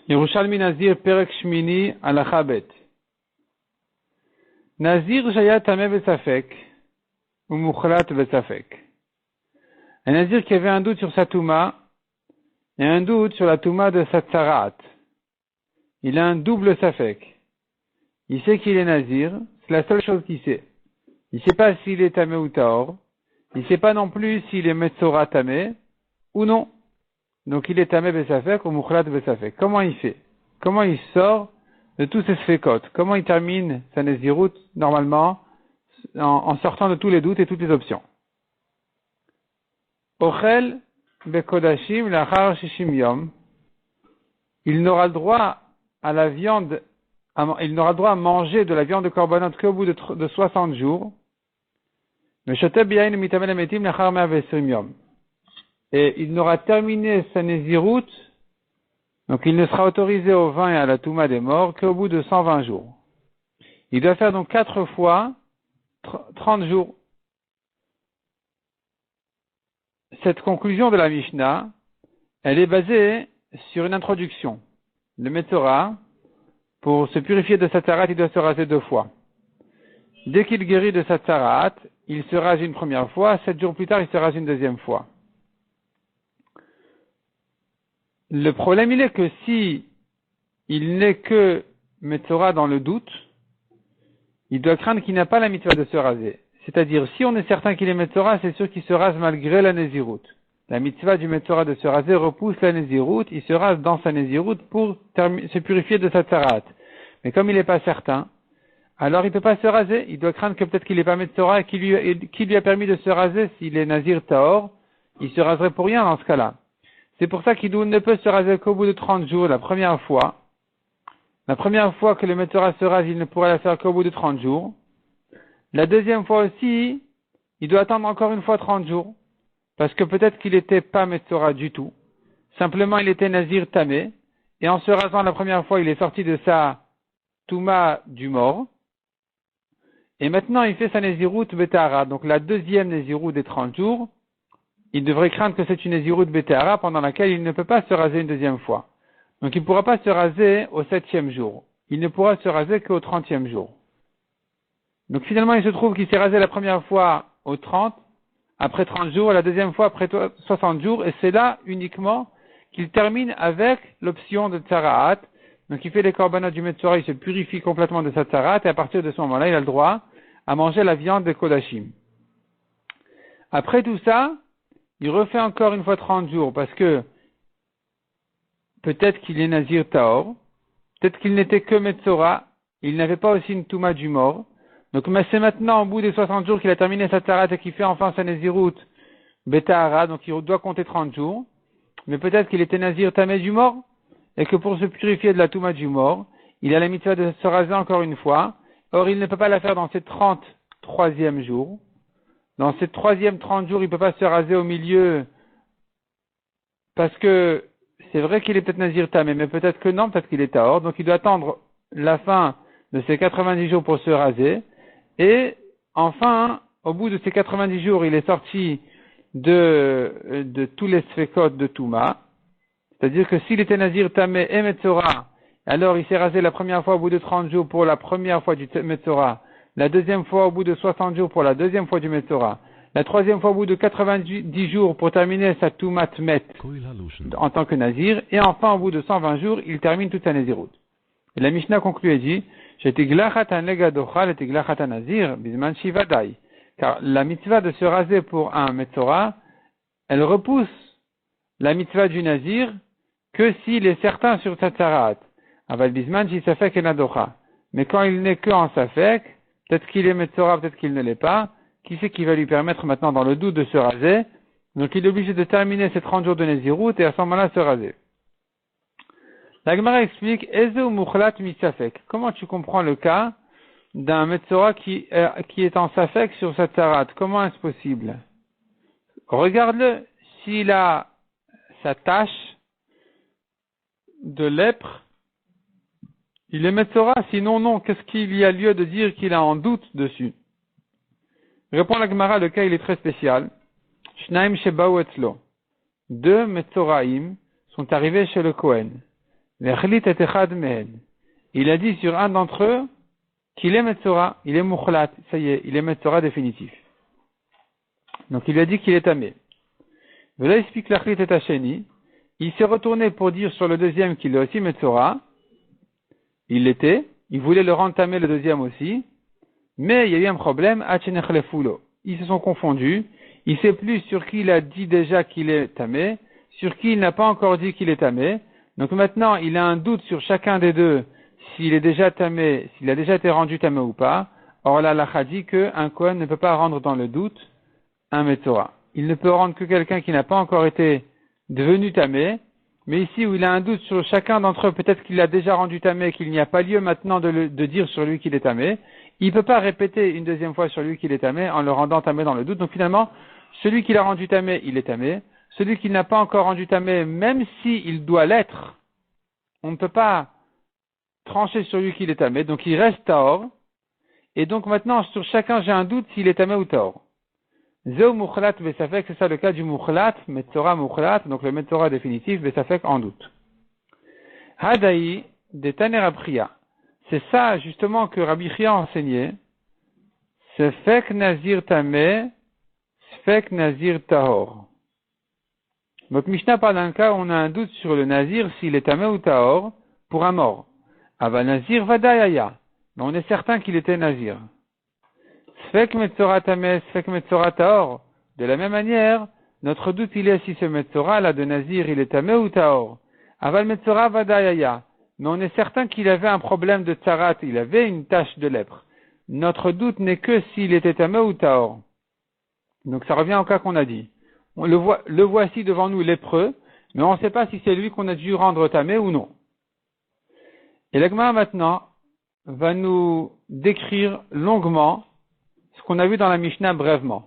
Yerushalmi Nazir Perek Shmini Halacha Bet. Nazir Shaya Tameh Besafek ou Mukhlat Besafek. Un Nazir qui avait un doute sur sa Touma et un doute sur la Touma de sa Tzarat. Il a un double Safek. Il sait qu'il est Nazir, c'est la seule chose qu'il sait. Il ne sait pas s'il est Tameh ou Tahor. Il ne sait pas non plus s'il est Metzora Tameh ou non. Donc il est Tameh Besafek ou Mukhlat Besafek. Comment il fait? Comment il sort de tous ces sfekot? Comment il termine sa Nezirut normalement en sortant de tous les doutes et toutes les options? Ochel Bekodashim Lachar Shishim Yom. Il n'aura le droit à la viande, il n'aura le droit à manger de la viande de korbanot qu'au bout de 60 jours. Et il n'aura terminé sa Nézirut, donc il ne sera autorisé au vin et à la Touma des morts qu'au bout de 120 jours. Il doit faire donc 4 fois 30 jours. Cette conclusion de la Mishnah, elle est basée sur une introduction. Le Metzora, pour se purifier de sa tzarat, il doit se raser 2 fois. Dès qu'il guérit de sa tzarat, il se rase une première fois, 7 jours plus tard, il se rase une deuxième fois. Le problème, il est que si il n'est que Metzora dans le doute, il doit craindre qu'il n'a pas la mitzvah de se raser. C'est-à-dire, si on est certain qu'il est Metzora, c'est sûr qu'il se rase malgré la Nézirut. La mitzvah du Metzora de se raser repousse la Nézirut, il se rase dans sa Nézirut pour se purifier de sa tzarat. Mais comme il n'est pas certain, alors il ne peut pas se raser. Il doit craindre que peut-être qu'il n'est pas Metzora et qui lui a permis de se raser s'il est Nazir Tahor, il se raserait pour rien dans ce cas-là. C'est pour ça qu'il ne peut se raser qu'au bout de 30 jours la première fois. La première fois que le Metzora se rase, il ne pourra la faire qu'au bout de 30 jours. La deuxième fois aussi, il doit attendre encore une fois 30 jours. Parce que peut-être qu'il n'était pas Metzora du tout. Simplement, il était Nazir Tameh. Et en se rasant la première fois, il est sorti de sa Touma du mort. Et maintenant, il fait sa Nezirut Betahara. Donc, la deuxième Nezirut des 30 jours, il devrait craindre que c'est une Nezirut Betahara pendant laquelle il ne peut pas se raser une deuxième fois. Donc, il ne pourra pas se raser au 7e jour. Il ne pourra se raser qu'au 30e jour. Donc, finalement, il se trouve qu'il s'est rasé la première fois au 30, après 30 jours, la deuxième fois après 60 jours, et c'est là uniquement qu'il termine avec l'option de Tzaraat. Donc il fait les korbanot du Metzora, il se purifie complètement de sa Tzaraat, et à partir de ce moment-là, il a le droit à manger la viande de Kodashim. Après tout ça, il refait encore une fois 30 jours, parce que peut-être qu'il est Nazir Tahor, peut-être qu'il n'était que Metzora, il n'avait pas aussi une Touma du mort. Donc, mais c'est maintenant, au bout des 60 jours, qu'il a terminé sa Tzarat et qu'il fait enfin sa Nezirut Betahara, donc il doit compter 30 jours. Mais peut-être qu'il était Nazir Tameh du mort, et que pour se purifier de la Touma du mort, il a la mitzvah de se raser encore une fois. Or, il ne peut pas la faire dans ces 33e jours. Dans ces 3e 30 jours, il ne peut pas se raser au milieu, parce que c'est vrai qu'il est peut-être Nazir Tameh, mais peut-être que non, peut-être qu'il est Tahor. Donc, il doit attendre la fin de ces 90 jours pour se raser. Et enfin, au bout de ces 90 jours, il est sorti de tous les sfekot de Touma. C'est-à-dire que s'il était Nazir Tameh et Metzora, alors il s'est rasé la première fois au bout de 30 jours pour la première fois du Metzora, la deuxième fois au bout de 60 jours pour la deuxième fois du Metzora, la troisième fois au bout de 90 jours pour terminer sa Toumat Met en tant que Nazir, et enfin au bout de 120 jours, il termine toute sa Nazirut. Et la Mishnah conclut et dit, car la mitzvah de se raser pour un Metzora, elle repousse la mitzvah du Nazir que s'il est certain sur sa tzarat. Mais quand il n'est que en Safek, peut-être qu'il est Metzora, peut-être qu'il ne l'est pas, qui c'est qui va lui permettre maintenant dans le doute de se raser? Donc il est obligé de terminer ses 30 jours de Nezirut et à ce moment-là se raser. La Gemara explique, Ezeu Mukhlat Misafek. Comment tu comprends le cas d'un Metzora qui est en Safek sur sa tzarat? Comment est-ce possible? Regarde-le, s'il a sa tache de lèpre, il est Metzora, sinon non, qu'est-ce qu'il y a lieu de dire qu'il a en doute dessus? Répond la Gemara, le cas il est très spécial. Shnaim Sheba'u Etzlo. 2 Metzoraim sont arrivés chez le Kohen. Il a dit sur un d'entre eux qu'il est Metzora, il est Mukhlat, ça y est, il est Metzora définitif. Donc il a dit qu'il est tamé. Là, il explique l'achlit et Hacheni. Il s'est retourné pour dire sur le deuxième qu'il est aussi Metzora. Il l'était, il voulait le rendre tamé le deuxième aussi, mais il y a eu un problème, ils se sont confondus, il ne sait plus sur qui il a dit déjà qu'il est tamé, sur qui il n'a pas encore dit qu'il est tamé. Donc maintenant, il a un doute sur chacun des deux, s'il est déjà tamé, s'il a déjà été rendu tamé ou pas. Or là, l'Alacha dit qu'un Kohen ne peut pas rendre dans le doute un Metzora. Il ne peut rendre que quelqu'un qui n'a pas encore été devenu tamé, mais ici où il a un doute sur chacun d'entre eux, peut-être qu'il l'a déjà rendu tamé, qu'il n'y a pas lieu maintenant de dire sur lui qu'il est tamé, il ne peut pas répéter une deuxième fois sur lui qu'il est tamé en le rendant tamé dans le doute. Donc finalement, celui qui l'a rendu tamé, il est tamé. Celui qui n'a pas encore rendu tamé, même s'il doit l'être, on ne peut pas trancher sur lui qu'il est tamé, donc il reste tahor. Et donc maintenant, sur chacun, j'ai un doute s'il est tamé ou tahor. Zeu mukhlat besafek, c'est ça le cas du mukhlat, metzora mukhlat, donc le metzora définitif, besafek en doute. Hadaï, de Taner Apriya. C'est ça, justement, que Rabbi Chia a enseigné. Sefek nazir tamé, sefek nazir tahor. Notre Mishnah parle d'un cas où on a un doute sur le nazir, s'il est tamé ou tahor, pour un mort. Ava nazir vadayaya. Mais on est certain qu'il était nazir. Sfek metzora tamé, sfek metzora tahor. De la même manière, notre doute il est si ce metzora là de nazir il est tamé ou tahor. Aval metzora vadayaya. Mais on est certain qu'il avait un problème de tsarat, il avait une tache de lèpre. Notre doute n'est que s'il était tamé ou tahor. Donc ça revient au cas qu'on a dit. On le voici devant nous lépreux, mais on ne sait pas si c'est lui qu'on a dû rendre tamé ou non. Et l'Agma maintenant va nous décrire longuement ce qu'on a vu dans la Mishnah brièvement.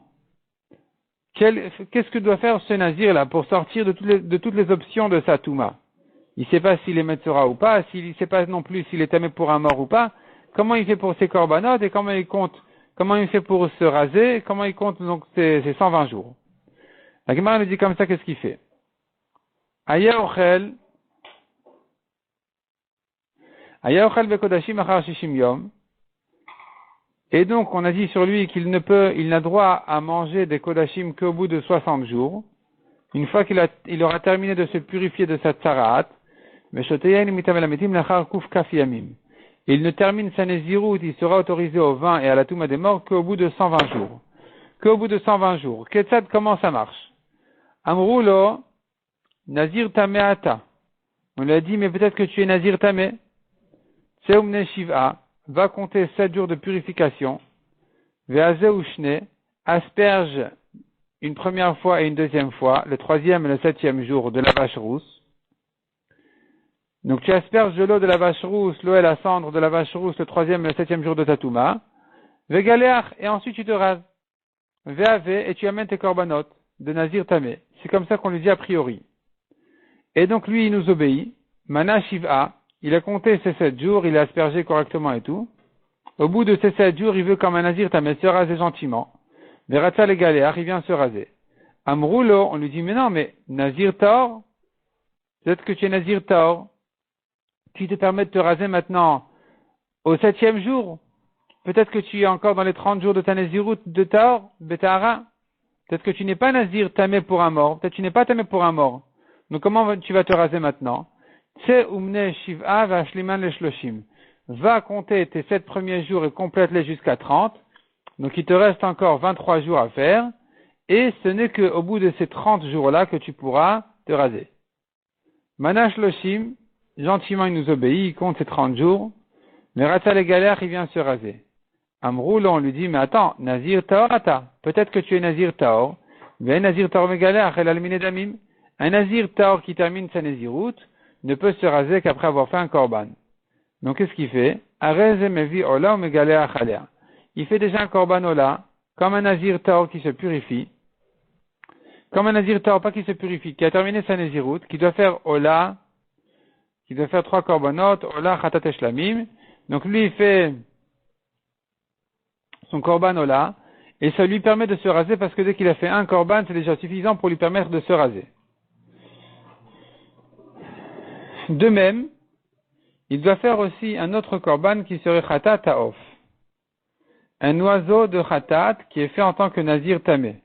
Qu'est-ce que doit faire ce nazir là pour sortir de toutes les options de sa touma? Il ne sait pas s'il est Metzora ou pas, il ne sait pas non plus s'il est tamé pour un mort ou pas. Comment il fait pour ses corbanotes et comment il fait pour se raser, comment il compte donc ses 120 jours. La Gemara nous dit comme ça, qu'est-ce qu'il fait? Aya ochel bekodashim achar shishim yom. Et donc, on a dit sur lui qu'il n'a droit à manger des kodashim qu'au bout de 60 jours. Une fois qu'il aura terminé de se purifier de sa tsaraat, il ne termine sa nézirut, il sera autorisé au vin et à la touma des morts qu'au bout de 120 jours. Qu'au bout de 120 jours. Ketzad, comment ça marche? Amroulo, nazir tameata. On lui a dit, mais peut-être que tu es nazir tamé. Seumne shiv'a, va compter 7 jours de purification. Ve'aze ushne, asperge une première fois et une deuxième fois, le 3e et le 7e jour de la vache rousse. Donc tu asperges de l'eau de la vache rousse, l'eau et la cendre de la vache rousse, le 3e et le 7e jour de ta touma. Ve'galeach, et ensuite tu te rases. Ve'ave, et tu amènes tes corbanotes de nazir tamé. C'est comme ça qu'on lui dit a priori. Et donc lui, il nous obéit. Mana shiv'a, il a compté ces 7 jours, il a aspergé correctement et tout. Au bout de ces 7 jours, il veut comme un nazir tamé se raser gentiment. Veratza le galéar, il vient se raser. Amroulo, on lui dit, mais non, mais nazir taor, peut-être que tu es nazir taor, qui te permet de te raser maintenant au 7e jour. Peut-être que tu es encore dans les 30 jours de ta nazirut de taor, betahara. Peut-être que tu n'es pas nazir tamé pour un mort. Peut-être que tu n'es pas tamé pour un mort. Donc comment tu vas te raser maintenant? Tse umne shiv'a v'ashliman le shloshim. Va compter tes 7 premiers jours et complète-les jusqu'à 30. Donc il te reste encore 23 jours à faire. Et ce n'est qu'au bout de ces 30 jours-là que tu pourras te raser. Mana shloshim, gentiment il nous obéit, il compte ses 30 jours. Mais Ratza les galères, il vient se raser. Amroul, on lui dit, mais attends, Nazir Taor ata. Peut-être que tu es Nazir Taor. Mais Nazir Taor megalech, el almine damim. Un Nazir Taor qui termine sa Nazirut ne peut se raser qu'après avoir fait un korban. Donc qu'est-ce qu'il fait? Areze mevi ola ou megalech alea. Il fait déjà un korban ola, comme un Nazir Taor qui se purifie. Comme un Nazir Taor, pas qui se purifie, qui a terminé sa Nazirut, qui doit faire ola, qui doit faire 3 korbanot, ola chatat eshlamim. Donc lui, il fait son korban ola, et ça lui permet de se raser parce que dès qu'il a fait un korban, c'est déjà suffisant pour lui permettre de se raser. De même, il doit faire aussi un autre korban qui serait Khatat Ta'of. Un oiseau de Khatat qui est fait en tant que Nazir Tamé.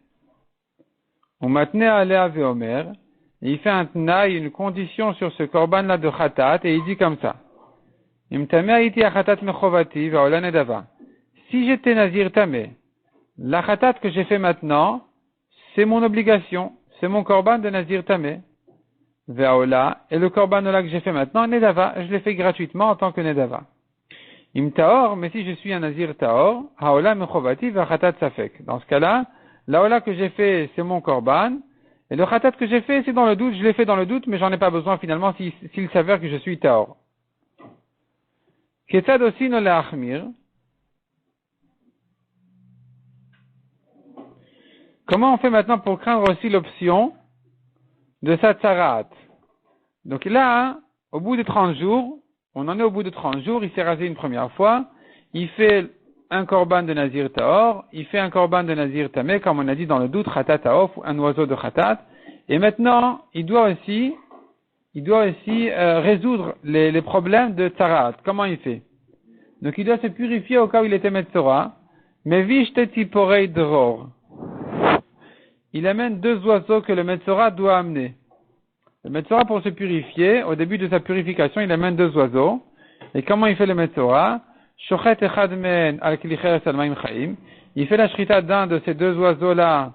On maintenait à Léa Veomer, et il fait un tnaï, une condition sur ce korban-là de Khatat, et il dit comme ça. Si j'étais Nazir Tamé, la Khatat que j'ai fait maintenant, c'est mon obligation, c'est mon korban de Nazir Tamé. Ve'aola, et le korban Ola que j'ai fait maintenant, Nedava, je l'ai fait gratuitement en tant que Nedava. Im Taor, mais si je suis un Nazir Taor, Haola Mechovati va Khatat Safek. Dans ce cas-là, la Ola que j'ai fait, c'est mon korban, et le Khatat que j'ai fait, c'est dans le doute, je l'ai fait dans le doute, mais j'en ai pas besoin finalement s'il s'avère que je suis Taor. Ketzad aussi no le'achmir. Comment on fait maintenant pour craindre aussi l'option de sa tsarat? Donc là, au bout de 30 jours, on en est au bout de 30 jours, il s'est rasé une première fois, il fait un korban de Nazir Taor, il fait un korban de Nazir Tamé, comme on a dit dans le doute, Khatat Taof, un oiseau de Khatat, et maintenant, il doit aussi résoudre les problèmes de tsarat. Comment il fait? Donc il doit se purifier au cas où il était Metzora, mais vishteti porei dror. Il amène 2 oiseaux que le Metzora doit amener. Le Metzora, pour se purifier, au début de sa purification, il amène 2 oiseaux. Et comment il fait le Metzora? Shochet echad men al klicheres al maim chaim. Il fait la shrita d'un de ces 2 oiseaux-là,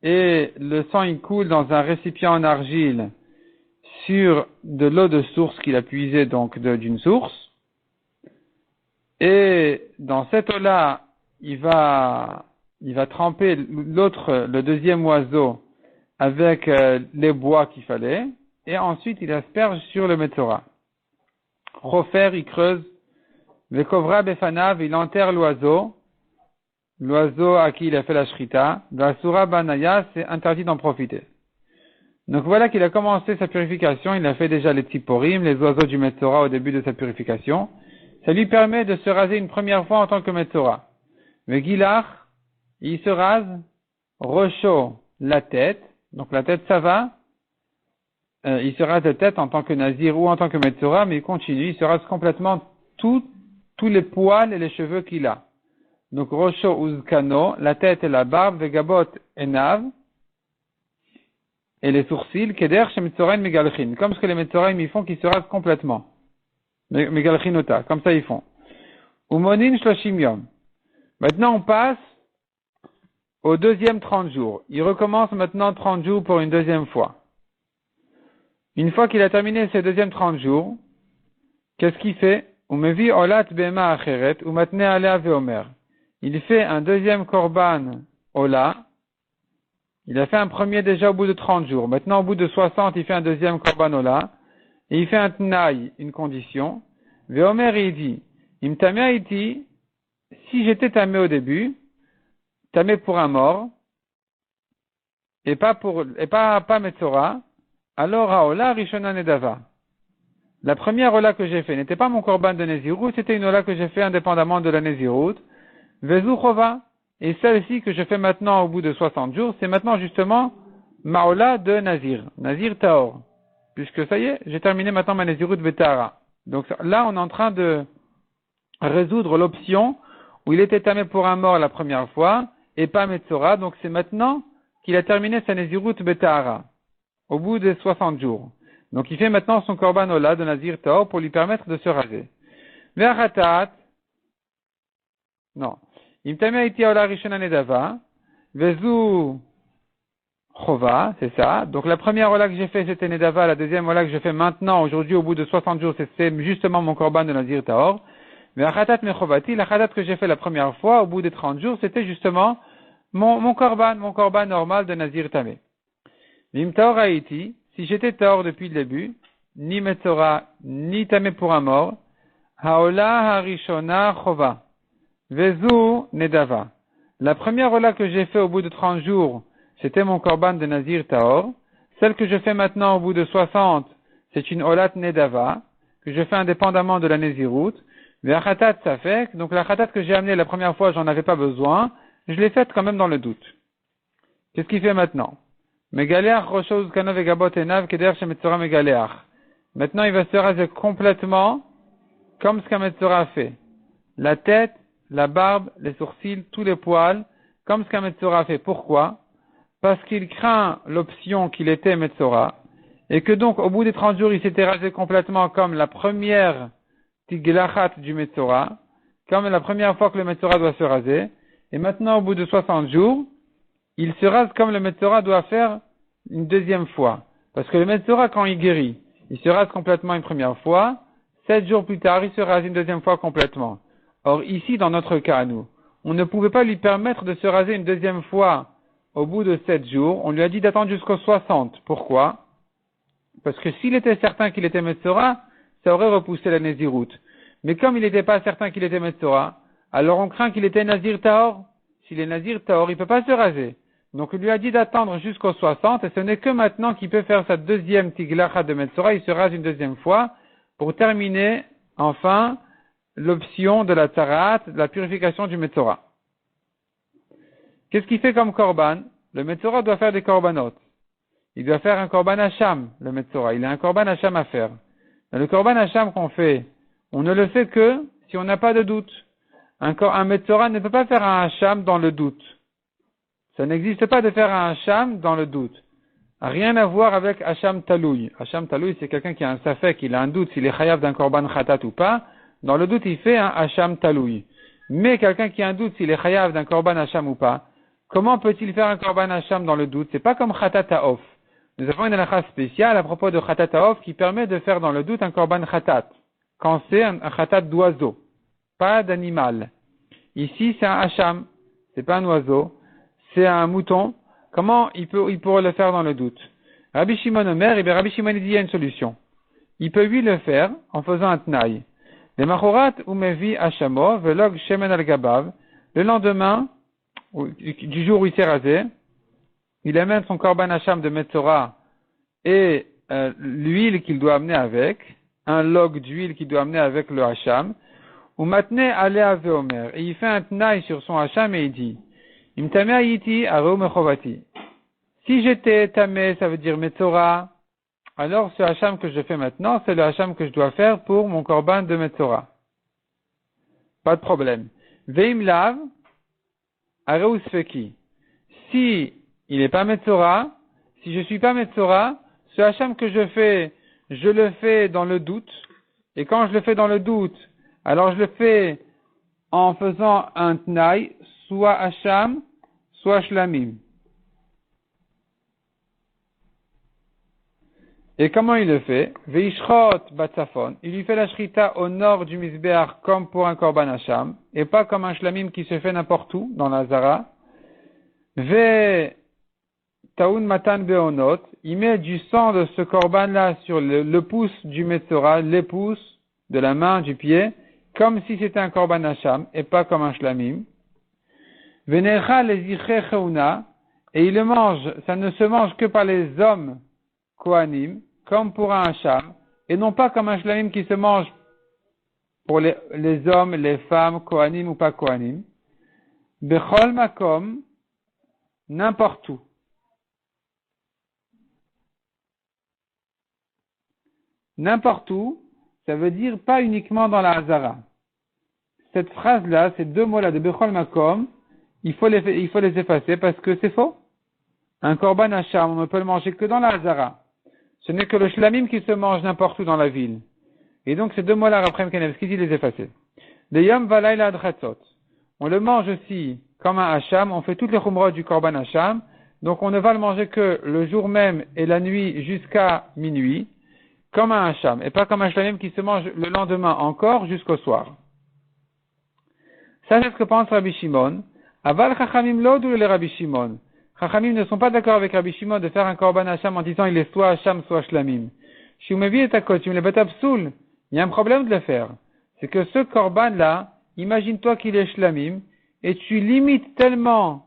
et le sang il coule dans un récipient en argile sur de l'eau de source qu'il a puisée donc d'une source. Et dans cette eau-là, il va tremper le deuxième oiseau avec les bois qu'il fallait, et ensuite il asperge sur le Metzora. Rofer, il creuse, Vekovra befanav, il enterre l'oiseau à qui il a fait la shrita, Vasura banaya, c'est interdit d'en profiter. Donc voilà qu'il a commencé sa purification, il a fait déjà les tziporim, les oiseaux du Metzora au début de sa purification. Ça lui permet de se raser une première fois en tant que Metzora. Mais Gilach, il se rase, Rocho, la tête, donc la tête ça va, il se rase la tête en tant que Nazir ou en tant que Metzora, mais il continue, il se rase complètement tous les poils et les cheveux qu'il a. Donc Rocho Uzkano, la tête et la barbe, Vegabot et Nav, et les sourcils, Keder chez Metzoraim Megalchin, comme ce que les Metzoraim ils font, qu'ils se rasent complètement. Megalchinota, comme ça ils font. Umonin Shloshim Yom. Maintenant on passe au deuxième 30 jours. Il recommence maintenant 30 jours pour une deuxième fois. Une fois qu'il a terminé ses deuxièmes 30 jours, qu'est-ce qu'il fait? Umevi olat bema acheret, umatne alea veomer. Il fait un deuxième korban ola. Il a fait un premier déjà au bout de 30 jours. Maintenant, au bout de 60, il fait un deuxième korban ola. Et il fait un tnaï, une condition. Veomer, il dit, im tamé iti, si j'étais tamé au début, tamé pour un mort, et pas Metzora, alors Haola Rishona Nedava. La première Ola que j'ai fait n'était pas mon korban de Nézirut, c'était une Ola que j'ai fait indépendamment de la Nézirut. Vezu Chova. Et celle-ci que je fais maintenant au bout de 60 jours, c'est maintenant justement ma Ola de Nazir. Nazir Taor. Puisque ça y est, j'ai terminé maintenant ma Nézirut Betara. Donc là, on est en train de résoudre l'option où il était tamé pour un mort la première fois, et pas Metzora, donc c'est maintenant qu'il a terminé sa Nézirut Betara, au bout des 60 jours. Donc il fait maintenant son korban ola de Nazir Taor pour lui permettre de se raser. Ve'achatat, non. Imtameh iti ola rishona nedava, vezu chova, c'est ça. Donc la première ola que j'ai fait c'était nedava, la deuxième ola que je fais maintenant, aujourd'hui au bout de 60 jours, c'est justement mon korban de Nazir Taor. Ve'achatat mechovati, la chatat que j'ai fait la première fois, au bout des 30 jours, c'était justement mon korban normal de Nazir Tamé. Vim Taor haïti, si j'étais Taor depuis le début, ni Metzora, ni Tamé pour un mort, haola harishona chova, vezu nedava. La première ola que j'ai fait au bout de 30 jours, c'était mon korban de Nazir Taor. Celle que je fais maintenant au bout de 60, c'est une olat nedava, que je fais indépendamment de la Nézirut. Ve'achatat safek, donc la chatat que j'ai amenée la première fois, j'en avais pas besoin, je l'ai faite quand même dans le doute. Qu'est-ce qu'il fait maintenant? Megaleach roshos kano vegabot enav keder shemetzora megaleach. Maintenant, il va se raser complètement comme ce qu'un Metzora fait. La tête, la barbe, les sourcils, tous les poils, comme ce qu'un Metzora fait. Pourquoi? Parce qu'il craint l'option qu'il était Metzora, et que donc, au bout des 30 jours, il s'était rasé complètement comme la première tiglachat du Metzora, comme la première fois que le Metzora doit se raser, et maintenant, au bout de 60 jours, il se rase comme le Metzora doit faire une deuxième fois. Parce que le Metzora, quand il guérit, il se rase complètement une première fois, 7 jours plus tard, il se rase une deuxième fois complètement. Or, ici, dans notre cas, nous, on ne pouvait pas lui permettre de se raser une deuxième fois au bout de 7 jours. On lui a dit d'attendre jusqu'aux 60. Pourquoi? Parce que s'il était certain qu'il était Metzora, ça aurait repoussé la Nézirout. Mais comme il n'était pas certain qu'il était Metzora, alors on craint qu'il était Nazir Tahor. S'il est Nazir Tahor, il ne peut pas se raser. Donc il lui a dit d'attendre jusqu'aux 60, et ce n'est que maintenant qu'il peut faire sa deuxième Tiglacha de Metzora, il se rase une deuxième fois, pour terminer, enfin, l'option de la Tzarat, de la purification du Metzora. Qu'est-ce qu'il fait comme Korban? Le Metzora doit faire des Korbanot. Il doit faire un Korban Hacham, le Metzora. Il a un Korban Hacham à faire. Mais le Korban Hacham qu'on fait, on ne le fait que si on n'a pas de doute. Un Metzora ne peut pas faire un Hacham dans le doute. Ça n'existe pas de faire un Hacham dans le doute. Rien à voir avec Hacham Taloui. Hacham Taloui, c'est quelqu'un qui a un safek, il a un doute s'il est chayav d'un Korban Khatat ou pas. Dans le doute, il fait un Hacham Taloui. Mais quelqu'un qui a un doute s'il est chayav d'un Korban Hacham ou pas, comment peut-il faire un Korban Hacham dans le doute? C'est pas comme Khatat Haof. Nous avons une halakha spéciale à propos de Khatat Haof qui permet de faire dans le doute un Korban Khatat. Quand c'est un Khatat d'oiseau, pas d'animal. Ici, c'est un Hacham. C'est pas un oiseau. C'est un mouton. Comment il pourrait le faire dans le doute? Rabbi Shimon Omer, et bien Rabbi Shimon dit il y a une solution. Il peut lui le faire en faisant un tnaï. Les machorat ou mevi hachamo, velog shemen al gabav. Le lendemain, du jour où il s'est rasé, il amène son korban hacham de Metzora et l'huile qu'il doit amener avec, un log d'huile qu'il doit amener avec le hacham, ou matne alea veomer. Et il fait un tnaï sur son hacham et il dit, im tameh ayiti areu mechovati. Si j'étais tamé, ça veut dire Metzora, alors ce hacham que je fais maintenant, c'est le hacham que je dois faire pour mon korban de Metzora. Pas de problème. Veim lav, areu sfeki. Si il n'est pas Metzora, si je suis pas Metzora, ce hacham que je le fais dans le doute, et quand je le fais dans le doute, alors je le fais en faisant un tnaï, soit hacham, soit shlamim. Et comment il le fait? Veishrot batzafon. Il lui fait la shrita au nord du Mizbeach comme pour un korban hacham, et pas comme un shlamim qui se fait n'importe où, dans la Zara. Ve taun matan beonot. Il met du sang de ce korban-là sur le pouce du Metzora, les pouces de la main, du pied, comme si c'était un korban hacham, et pas comme un shlamim. Venecha les iche cheuna. Et il le mange, ça ne se mange que par les hommes kohanim, comme pour un hacham, et non pas comme un shlamim qui se mange pour les hommes, les femmes, kohanim ou pas kohanim. Bechol makom, n'importe où. N'importe où, ça veut dire pas uniquement dans la Hazara. Cette phrase-là, ces deux mots-là de Bechol makom, il faut les effacer parce que c'est faux. Un korban hacham, on ne peut le manger que dans la Hazara. Ce n'est que le shlamim qui se mange n'importe où dans la ville. Et donc ces deux mots-là, Raphaël Kanevski dit les effacer. Le yom valayla adchatzot. On le mange aussi comme un hacham, on fait toutes les chumrot du korban hacham, donc on ne va le manger que le jour même et la nuit jusqu'à minuit, comme un hacham, et pas comme un shlamim qui se mange le lendemain encore jusqu'au soir. Ça c'est ce que pense Rabbi Shimon. Aval chachamim lodou le Rabbi Shimon. Chachamim ne sont pas d'accord avec Rabbi Shimon de faire un korban hacham en disant il est soit hacham soit shlamim. Shumevi et takot, le betabsoul. Il y a un problème de le faire. C'est que ce korban là, imagine-toi qu'il est shlamim, et tu limites tellement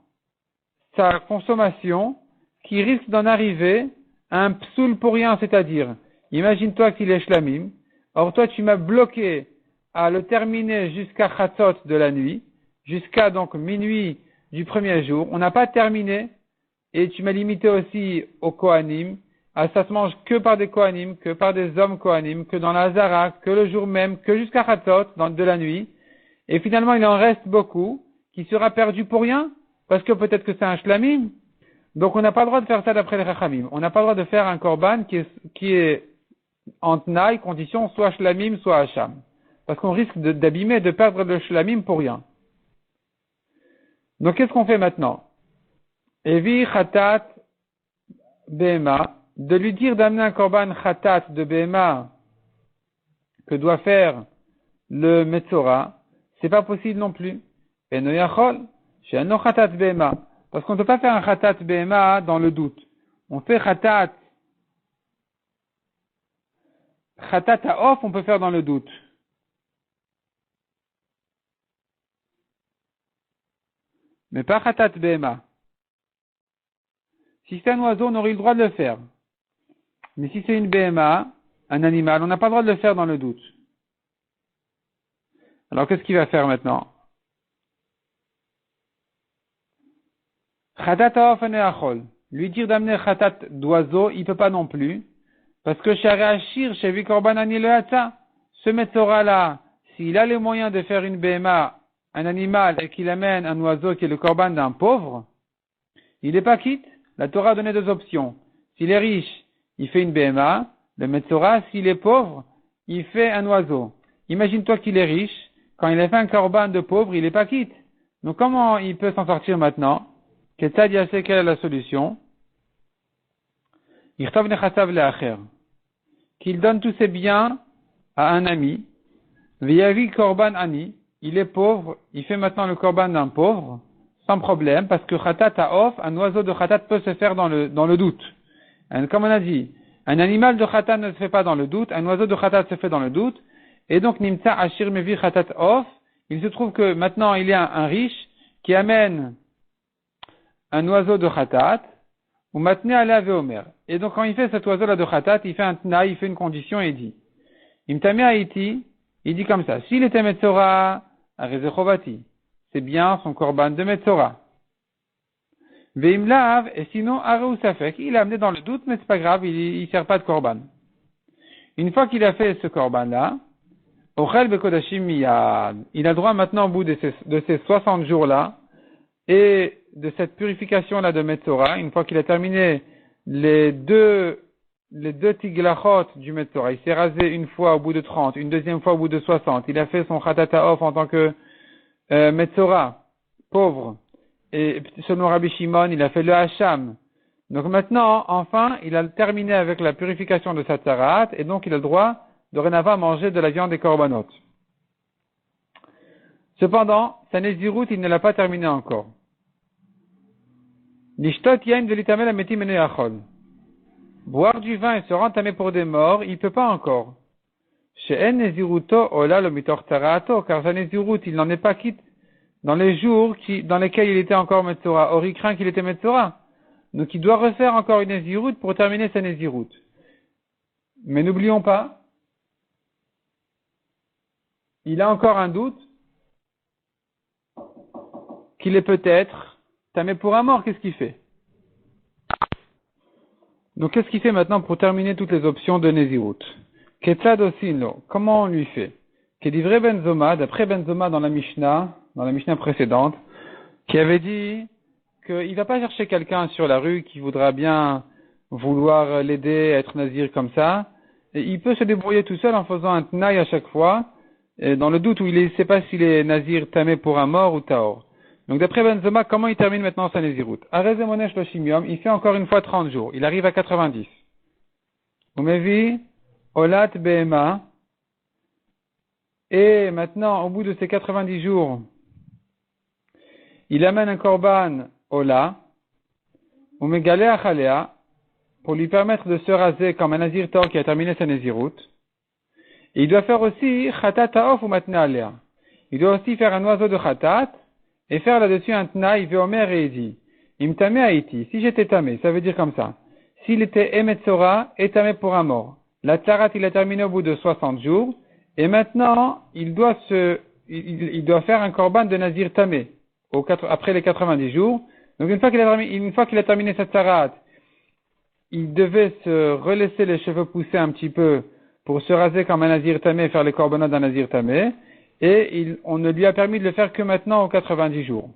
sa consommation qu'il risque d'en arriver à un psoul pour rien, c'est-à-dire, imagine-toi qu'il est shlamim, or toi tu m'as bloqué à le terminer jusqu'à chatzot de la nuit, jusqu'à donc minuit du premier jour, on n'a pas terminé, et tu m'as limité aussi au kohanim, ça se mange que par des Kohanim, que par des hommes Kohanim, que dans la Hazara, que le jour même, que jusqu'à Chatzot, de la nuit. Et finalement, il en reste beaucoup qui sera perdu pour rien, parce que peut-être que c'est un shlamim. Donc on n'a pas le droit de faire ça d'après les Chachamim. On n'a pas le droit de faire un korban qui est en tnaï, condition, soit shlamim, soit hacham. Parce qu'on risque d'abîmer, de perdre le shlamim pour rien. Donc qu'est-ce qu'on fait maintenant? Evi chatat behema, de lui dire d'amener un korban chatat de behema que doit faire le metzora, c'est pas possible non plus. Eno yachol, she'eno chatat behema. Parce qu'on ne peut pas faire un chatat behema dans le doute. On fait chatat à off, on peut faire dans le doute. Mais pas chatat behema. Si c'est un oiseau, on aurait eu le droit de le faire. Mais si c'est une behema, un animal, on n'a pas le droit de le faire dans le doute. Alors qu'est-ce qu'il va faire maintenant? Chatat ha'of achol. Lui dire d'amener chatat d'oiseau, il peut pas non plus. Parce que Shari Ashir, Shevi Korban Ani le Hatza, ce Metzora là, s'il a les moyens de faire une behema, un animal, et qu'il amène un oiseau qui est le Korban d'un pauvre, il n'est pas quitte. La Torah a donné deux options. S'il est riche, il fait une behema. Le Metzora, s'il est pauvre, il fait un oiseau. Imagine-toi qu'il est riche. Quand il a fait un Korban de pauvre, il n'est pas quitte. Donc comment il peut s'en sortir maintenant? Quelle est la solution? Qu'il donne tous ses biens à un ami. Viavi korban ani. Il est pauvre. Il fait maintenant le korban d'un pauvre. Sans problème. Parce que chatat ha'of, un oiseau de chatat peut se faire dans le doute. Comme on a dit, un animal de chatat ne se fait pas dans le doute. Un oiseau de chatat se fait dans le doute. Et donc, nimtsa ashir mevi chatat off. Il se trouve que maintenant il y a un riche qui amène un oiseau de chatat, ou matne ala veomer. Et donc quand il fait cet oiseau-là de chatat, il fait un tna, il fait une condition et il dit, imtame haïti, il dit comme ça, s'il était metzora, arezechovati, c'est bien son korban de metzora. Veimlav, et sinon areu safek, il a amené dans le doute, mais c'est pas grave, il sert pas de korban. Une fois qu'il a fait ce korban-là, ochel bekodashim miyad, il a droit maintenant au bout de ces 60 jours-là, et de cette purification-là de Metzora, une fois qu'il a terminé les deux tiglachot du Metzora, il s'est rasé une fois au bout de 30, une deuxième fois au bout de 60, il a fait son Khatata Off en tant que Metzora, pauvre, et selon Rabbi Shimon, il a fait le Hacham. Donc maintenant, enfin, il a terminé avec la purification de sa tzarat, et donc il a le droit dorénavant à manger de la viande des korbanot. Cependant, sa Nézirut, il ne l'a pas terminé encore. Boire du vin et se rendre tamé pour des morts, il peut pas encore. Car sa Nézirut, il n'en est pas quitte dans les jours dans lesquels il était encore Metzora. Or, il craint qu'il était Metzora. Donc, il doit refaire encore une Nézirut pour terminer sa Nézirut. Mais n'oublions pas, il a encore un doute qu'il est peut-être tamé pour un mort. Qu'est-ce qu'il fait? Donc, qu'est-ce qu'il fait maintenant pour terminer toutes les options de Nézirut? Ketzad osino, comment on lui fait? Kedivre Benzoma, d'après Benzoma dans la Mishnah précédente, qui avait dit qu'il ne va pas chercher quelqu'un sur la rue qui voudra bien vouloir l'aider à être nazir comme ça, et il peut se débrouiller tout seul en faisant un tnaï à chaque fois, et dans le doute où il ne sait pas s'il est nazir tamé pour un mort ou taor. Donc d'après Benzoma, comment il termine maintenant sa Nézirut? Areze Monesh Loshim Yom, il fait encore une fois 30 jours, il arrive à 90. Umevi, Olat Behema, et maintenant, au bout de ces 90 jours, il amène un korban Ola, Umegale Achalea, pour lui permettre de se raser comme un nazir tor qui a terminé sa Nézirut. Et il doit faire aussi Chatat Haof ou Matna Alea. Il doit aussi faire un oiseau de Chatat, et faire là-dessus un Tnaï Veomer et dit, Imtame Haïti, si j'étais tamé, ça veut dire comme ça. S'il était Emetzora, tamé pour un mort. La Tzarat, il a terminé au bout de 60 jours, et maintenant, il doit faire un korban de Nazir tamé, après les 90 jours. Donc une fois qu'il a terminé sa Tzarat, il devait se relaisser les cheveux pousser un petit peu pour se raser comme un nazir tamé et faire les korbanot d'un nazir tamé, et on ne lui a permis de le faire que maintenant aux 90 jours.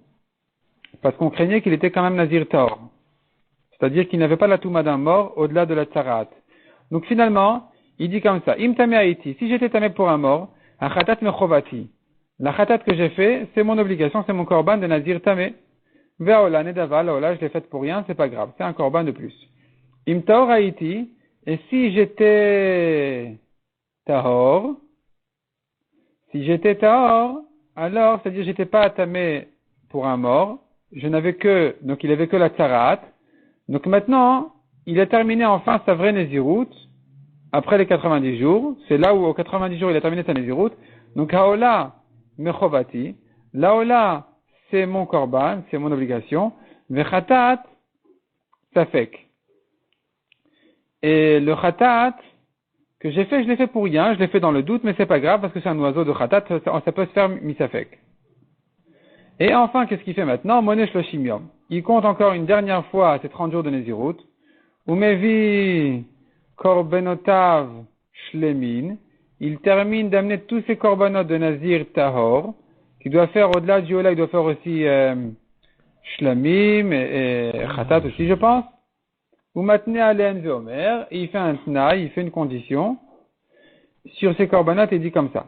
Parce qu'on craignait qu'il était quand même nazir taor. C'est-à-dire qu'il n'avait pas la touma d'un mort au-delà de la tsarat. Donc finalement, il dit comme ça, im tamé haïti, si j'étais tamé pour un mort, un khatat mechovati. La khatat que j'ai fait, c'est mon obligation, c'est mon korban de nazir tamé. Ve'ola nedava, je l'ai faite pour rien, c'est pas grave, c'est un korban de plus. Im taor haïti, et si j'étais tahor, alors, c'est-à-dire j'étais pas tamé pour un mort, donc il avait que la tsarat. Donc maintenant, il a terminé enfin sa vraie Nézirut, après les 90 jours. C'est là où, aux 90 jours, il a terminé sa Nézirut. Donc, Haola, Mechovati. Laola, c'est mon korban, c'est mon obligation. Vechatat, Safek. Et le Chatat, que j'ai fait, je l'ai fait pour rien, je l'ai fait dans le doute, mais c'est pas grave, parce que c'est un oiseau de Chatat, ça peut se faire misafek. Et enfin, qu'est-ce qu'il fait maintenant? Monesh Loshim. Il compte encore une dernière fois ces 30 jours de Nézirut. Umevi Korbenotav Shlemin. Il termine d'amener tous ces korbanot de Nazir Tahor, qu'il doit faire au-delà du Ola, il doit faire aussi Shlamim et Khatat aussi, je pense. Umatne Alen Veomer. Et il fait un tna, il fait une condition sur ces korbanot et il dit comme ça.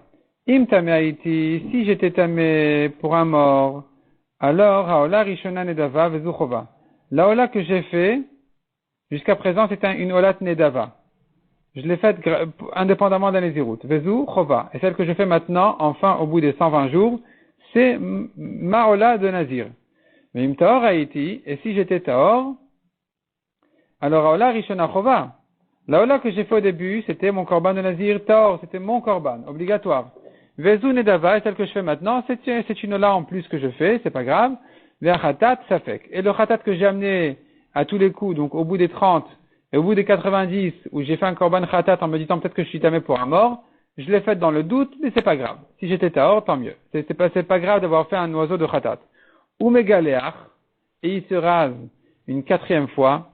Im tamé haïti, si j'étais tamé pour un mort, alors haola rishona nedava vezu chova. La ola que j'ai fait, jusqu'à présent, c'est une olat nedava. Je l'ai faite indépendamment d'un Nézirut. Vezu chova. Et celle que je fais maintenant, enfin, au bout des 120 jours, c'est ma ola de Nazir. Mais im taor haïti, et si j'étais taor, alors haola rishona chova. La ola que j'ai fait au début, c'était mon korban de Nazir taor, c'était mon korban, obligatoire. Vezu nedava, et celle que je fais maintenant, c'est une ola en plus que je fais, c'est pas grave. Ve'achatat safek. Et le chatat que j'ai amené à tous les coups, donc au bout des 30 et au bout des 90, où j'ai fait un korban khatat en me disant peut-être que je suis tamé pour un mort, je l'ai fait dans le doute, mais c'est pas grave. Si j'étais taor, tant mieux. C'est pas grave d'avoir fait un oiseau de khatat. Ou megaleach, et il se rase une 4e fois,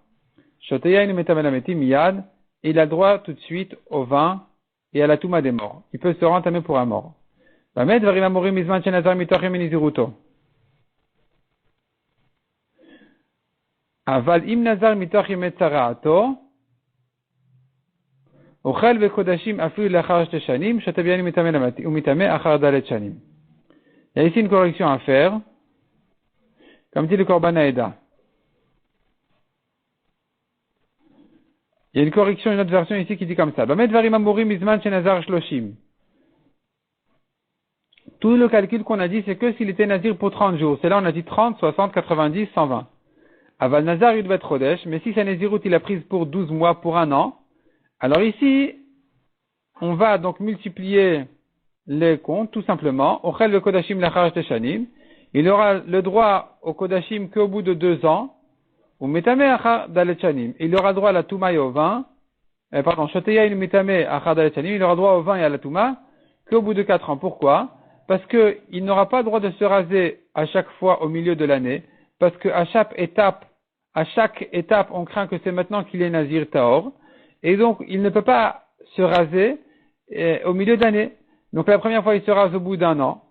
shoteyainu metamelameti miyad, et il a le droit tout de suite au vin et à la touma des morts. Il peut se rendre tamé pour un mort. Bamed varim amorim mizman shenazar mitochem eniziruto. Aval im nazar mitoch yemetzaraato, ochel vekodashim afilu lachar shte shanim, shotebiani mitame umitame achar dalet shanim. Il y a ici une correction à faire, comme dit le Korban Haeda. Il y a une correction, une autre version ici qui dit comme ça. Bamed varim amorim mizman shenazar shloshim. Tout le calcul qu'on a dit, c'est que s'il était nazir pour 30 jours. C'est là on a dit 30, 60, 90, 120. Aval nazar il devait être chodesh, mais si sa nazirut il a prise pour 12 mois, pour un an, alors ici, on va donc multiplier les comptes, tout simplement. Ochel le kodashim lachar teshanim. Il aura le droit au kodashim qu'au bout de 2 ans. Ou metame achar daletchanim. Il aura droit à la touma et au vin. Shoteya il metame achar daletchanim. Il aura droit au vin et à la touma qu'au bout de 4 ans. Pourquoi? Parce que il n'aura pas le droit de se raser à chaque fois au milieu de l'année. Parce que à chaque étape, on craint que c'est maintenant qu'il est nazir taor. Et donc, il ne peut pas se raser au milieu d'année. Donc, la première fois, il se rase au bout d'un an.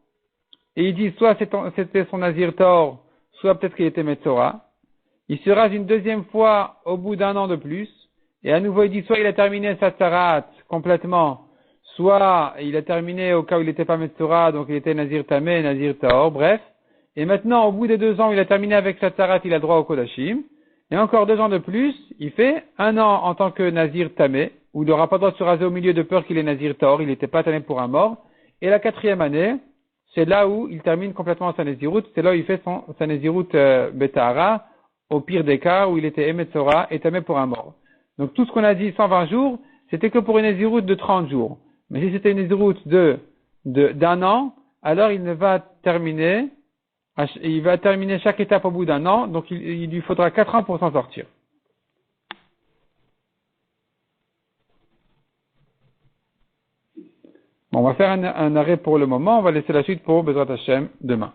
Et il dit, soit c'était son nazir taor, soit peut-être qu'il était metzora. Il se rase une deuxième fois au bout d'un an de plus. Et à nouveau, il dit, soit il a terminé sa tsarat complètement, soit il a terminé au cas où il n'était pas metzora, donc il était nazir tamé, nazir taor, bref. Et maintenant, au bout des 2 ans, il a terminé avec sa tsarat, il a droit au kodashim. Et encore 2 ans de plus, il fait 1 an en tant que nazir tamé, où il n'aura pas le droit de se raser au milieu de peur qu'il est nazir taor, il n'était pas tamé pour un mort. Et la 4e année, c'est là où il termine complètement sa nézirut, c'est là où il fait sa nézirut betahara, au pire des cas, où il était emetzora et tamé pour un mort. Donc tout ce qu'on a dit 120 jours, c'était que pour une nézirut de 30 jours. Mais si c'était une nézirut d'un an, alors il va terminer chaque étape au bout d'un an, donc il lui faudra 4 ans pour s'en sortir. Bon, on va faire un arrêt pour le moment, on va laisser la suite pour Bezrat Hashem demain.